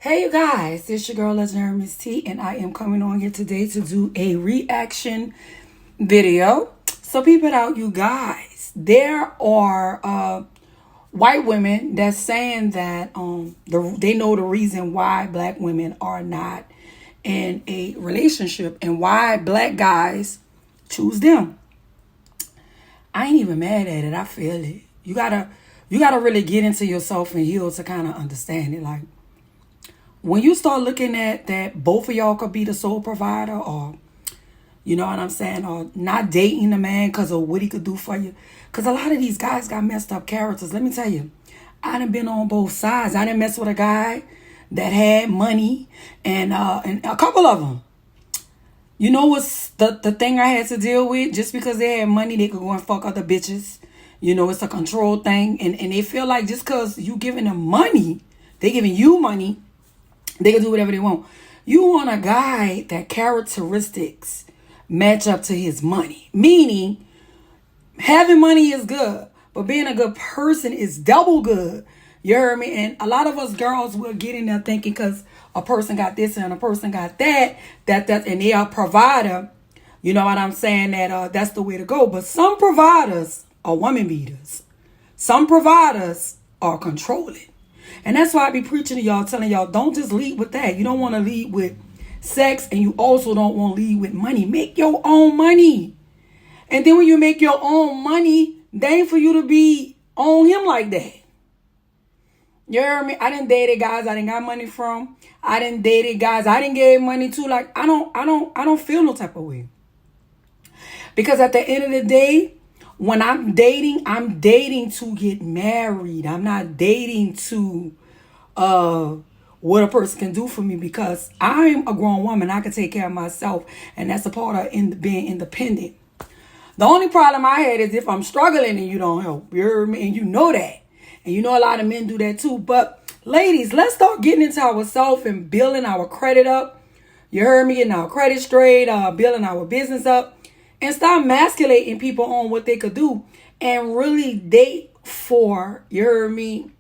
Hey you guys, it's your girl LegendaryMsTee, and I am coming on here today to do a reaction video. So peep it out, you guys. There are white women that's saying that they know the reason why black women are not in a relationship and why black guys choose them. I ain't even mad at it. I feel it. You gotta really get into yourself and heal to kind of understand it. Like, when you start looking at that both of y'all could be the sole provider, or you know what I'm saying, or not dating the man because of what he could do for you. Because a lot of these guys got messed up characters. Let me tell you, I done been on both sides. I done mess with a guy that had money, and a couple of them. You know what's the thing I had to deal with? Just because they had money, they could go and fuck other bitches. You know, it's a control thing. And they feel like just because you giving them money, they giving you money, they can do whatever they want. You want a guy that characteristics match up to his money. Meaning, having money is good, but being a good person is double good. You heard me? And a lot of us girls will get in there thinking because a person got this and a person got that, and they are a provider. You know what I'm saying? That's the way to go. But some providers are woman beaters. Some providers are controlling. And that's why I be preaching to y'all, telling y'all, don't just lead with that. You don't want to lead with sex, and you also don't want to lead with money. Make your own money. And then when you make your own money, they ain't for you to be on him like that. You heard me? I done dated guys I didn't got money from. I done dated guys I didn't give money to. Like, I don't feel no type of way. Because at the end of the day, when I'm dating to get married. I'm not dating to what a person can do for me, because I'm a grown woman. I can take care of myself, and that's a part of being independent. The only problem I had is if I'm struggling and you don't help. You heard me? And you know that. And you know a lot of men do that too. But ladies, let's start getting into ourselves and building our credit up. You heard me? Getting our credit straight, building our business up. And stop emasculating people on what they could do, and really date for, you heard me,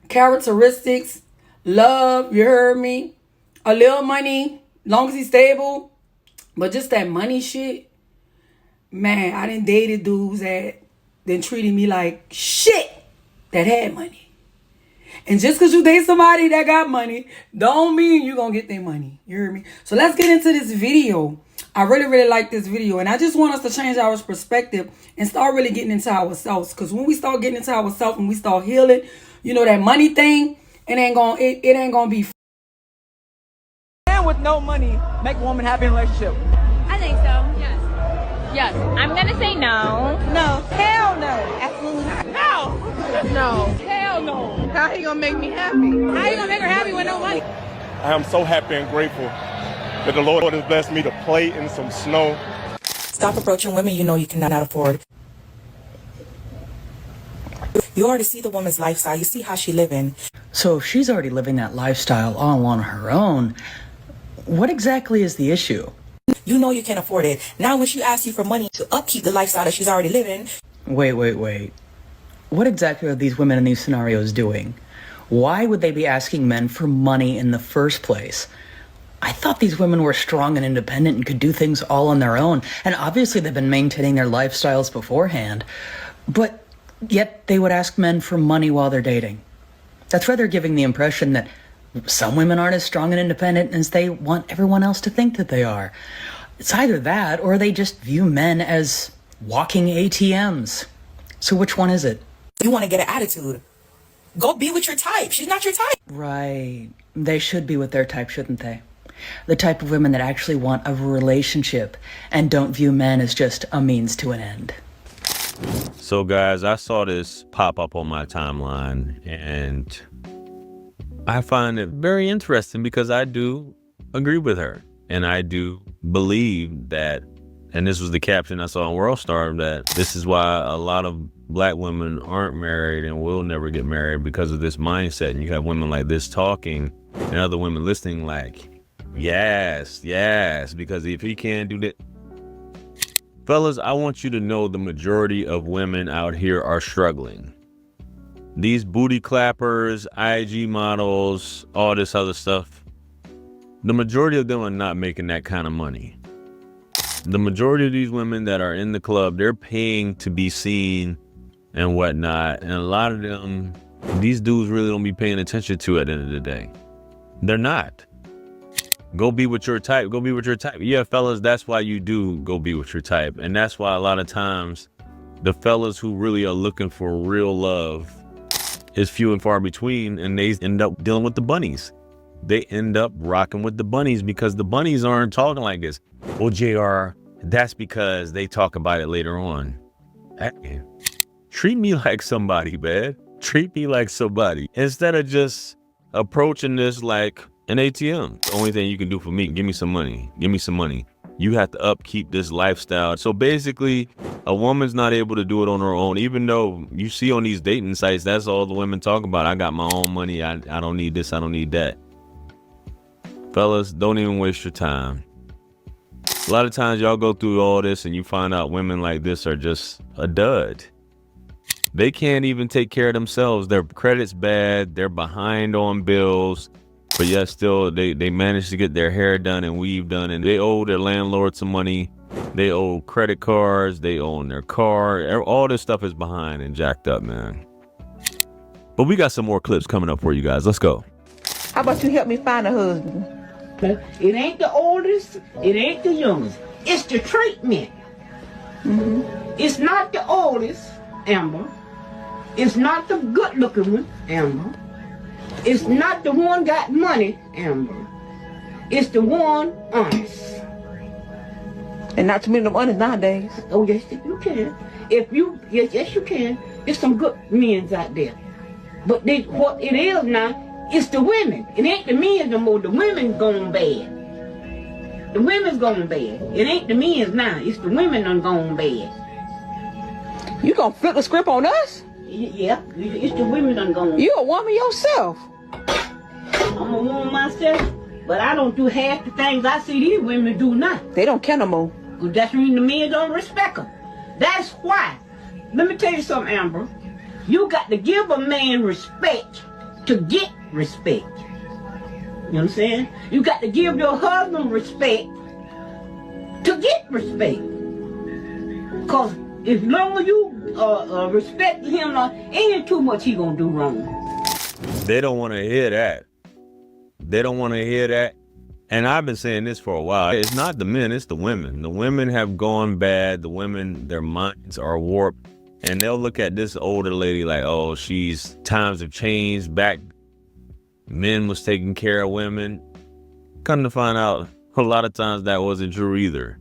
characteristics, love, you heard me, a little money, long as he's stable. But just that money shit, man, I done dated dudes that then treated me like shit that had money. And just because you date somebody that got money, don't mean you're going to get their money. You heard me? So let's get into this video. I really like this video. And I just want us to change our perspective and start really getting into ourselves. Because when we start getting into ourselves and we start healing, you know, that money thing, it ain't gonna be. Man with no money make a woman happy in a relationship. I think so. Yes. Yes. I'm gonna say no. No. Hell no. Absolutely not. No. No. Hell no. How he gonna make me happy? How you gonna make her happy with no money? I am so happy and grateful that the Lord has blessed me to play in some snow. Stop approaching women you know you cannot afford. You already see the woman's lifestyle. You see how she living. So if she's already living that lifestyle all on her own, what exactly is the issue? You know you can't afford it. Now when she asks you for money to upkeep the lifestyle that she's already living. Wait. What exactly are these women in these scenarios doing? Why would they be asking men for money in the first place? I thought these women were strong and independent and could do things all on their own. And obviously they've been maintaining their lifestyles beforehand. But yet they would ask men for money while they're dating. That's rather giving the impression that some women aren't as strong and independent as they want everyone else to think that they are. It's either that or they just view men as walking ATMs. So which one is it? You want to get an attitude. Go be with your type. She's not your type. Right. They should be with their type, shouldn't they? The type of women that actually want a relationship and don't view men as just a means to an end. So guys, I saw this pop up on my timeline and I find it very interesting because I do agree with her. And I do believe that, and this was the caption I saw on World Star, that this is why a lot of black women aren't married and will never get married, because of this mindset. And you have women like this talking and other women listening like, yes, because if he can't do that. Fellas, I want you to know the majority of women out here are struggling. These booty clappers, IG models, all this other stuff, the majority of them are not making that kind of money. The majority of these women that are in the club, they're paying to be seen and whatnot. And a lot of them, these dudes really don't be paying attention to at the end of the day. They're not. Go be with your type. Go be with your type. Yeah, fellas, that's why you do go be with your type. And that's why a lot of times the fellas who really are looking for real love is few and far between, and they end up dealing with the bunnies. They end up rocking with the bunnies because the bunnies aren't talking like this. Well, JR, that's because they talk about it later on. Hey, treat me like somebody, man. Treat me like somebody. Instead of just approaching this like an ATM. The only thing you can do for me, give me some money. Give me some money. You have to upkeep this lifestyle. So basically, a woman's not able to do it on her own, even though you see on these dating sites, that's all the women talk about. I got my own money. I don't need this. I don't need that. Fellas, don't even waste your time. A lot of times y'all go through all this and you find out women like this are just a dud. They can't even take care of themselves. Their credit's bad. They're behind on bills. But yet still, they manage to get their hair done and weave done, and they owe their landlord some money. They owe credit cards. They own their car. All this stuff is behind and jacked up, man. But we got some more clips coming up for you guys. Let's go. How about you help me find a husband? It ain't the oldest. It ain't the youngest. It's the treatment. It's not the oldest, Amber. It's not the good-looking one, Amber. It's not the one got money, Amber. It's the one honest. And not too many of them honest nowadays. Oh, yes, you can. Yes, you can. There's some good men out there. But what it is now, it's the women. It ain't the men no more. The women going bad. The women's going bad. It ain't the men's now. It's the women done gone bad. You gonna flip the script on us? Yeah, it's the women done gone bad. You a woman yourself. I'm a woman myself, but I don't do half the things I see these women do now. They don't care no more. That's when the men don't respect them. That's why. Let me tell you something, Amber. You got to give a man respect to get respect. You know what I'm saying? You got to give your husband respect to get respect. Because as long as you respect him, ain't too much he gonna do wrong. They don't want to hear that. They don't want to hear that. And I've been saying this for a while. It's not the men, it's the women. The women have gone bad. The women, their minds are warped. And they'll look at this older lady like, oh, times have changed. Back, men was taking care of women. Come to find out, a lot of times that wasn't true either.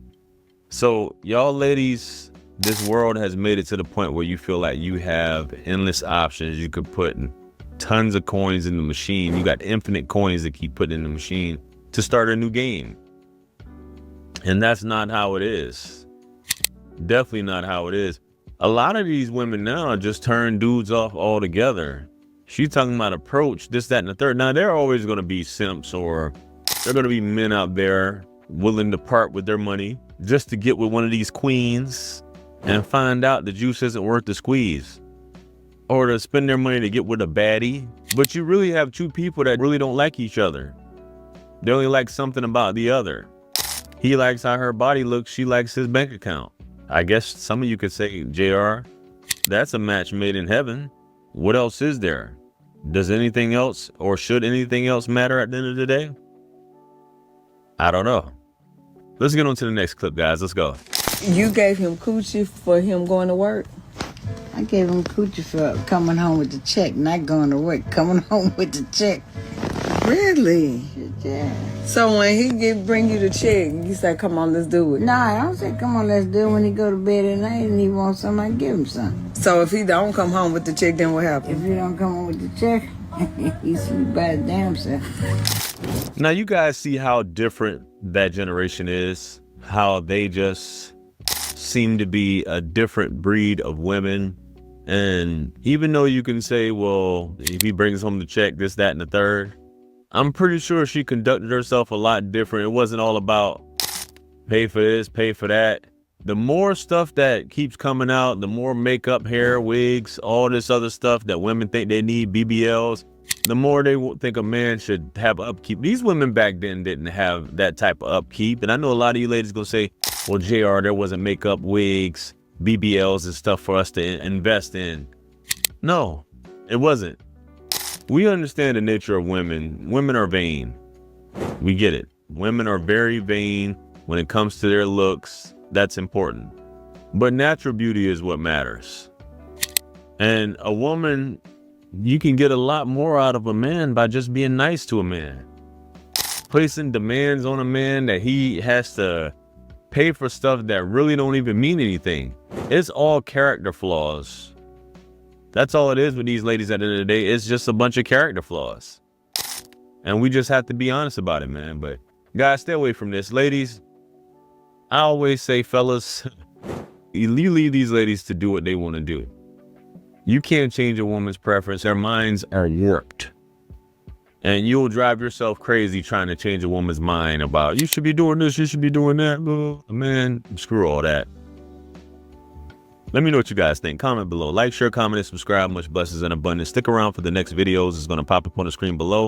So y'all ladies, this world has made it to the point where you feel like you have endless options. You could put tons of coins in the machine. You got infinite coins to keep putting in the machine to start a new game. And that's not how it is. Definitely not how it is. A lot of these women now just turn dudes off altogether. She's talking about approach, this, that, and the third. Now, there are always going to be simps, or there are going to be men out there willing to part with their money just to get with one of these queens and find out the juice isn't worth the squeeze, or to spend their money to get with a baddie. But you really have two people that really don't like each other. They only like something about the other. He likes how her body looks. She likes his bank account. I guess some of you could say, JR, that's a match made in heaven. What else is there? Does anything else, or should anything else matter at the end of the day? I don't know. Let's get on to the next clip, guys. Let's go. You gave him coochie for him going to work? I gave him coochie for coming home with the check, not going to work, coming home with the check. Really? Yeah. So when he bring you the check, you say, come on, let's do it. Nah, I don't say, come on, let's do it. When he go to bed at night and he wants something, I give him some. So if he don't come home with the check, then what happens? If he don't come home with the check, he sleep by his damn self. Now, you guys see how different that generation is, how they just seem to be a different breed of women. And even though you can say, well, if he brings home the check, this, that, and the third, I'm pretty sure she conducted herself a lot different. It wasn't all about pay for this, pay for that. the more stuff that keeps coming out, the more makeup, hair, wigs, all this other stuff that women think they need, BBLs, the more they think a man should have upkeep. These women back then didn't have that type of upkeep. And I know a lot of you ladies gonna say, well, JR, there wasn't makeup, wigs, BBLs and stuff for us to invest in. No, it wasn't. We understand the nature of women. Women are vain. We get it. Women are very vain when it comes to their looks. That's important. But natural beauty is what matters. And a woman, you can get a lot more out of a man by just being nice to a man. Placing demands on a man that he has to pay for stuff that really don't even mean anything. It's all character flaws. That's all it is with these ladies at the end of the day. It's just a bunch of character flaws. And we just have to be honest about it, man. But guys, stay away from this. Ladies, I always say, fellas, you leave these ladies to do what they want to do. You can't change a woman's preference. Their minds are warped. And you'll drive yourself crazy trying to change a woman's mind about, you should be doing this, you should be doing that. Man, screw all that. Let me know what you guys think. Comment below. Like, share, comment, and subscribe. Much blessings and abundance. Stick around for the next videos. It's going to pop up on the screen below.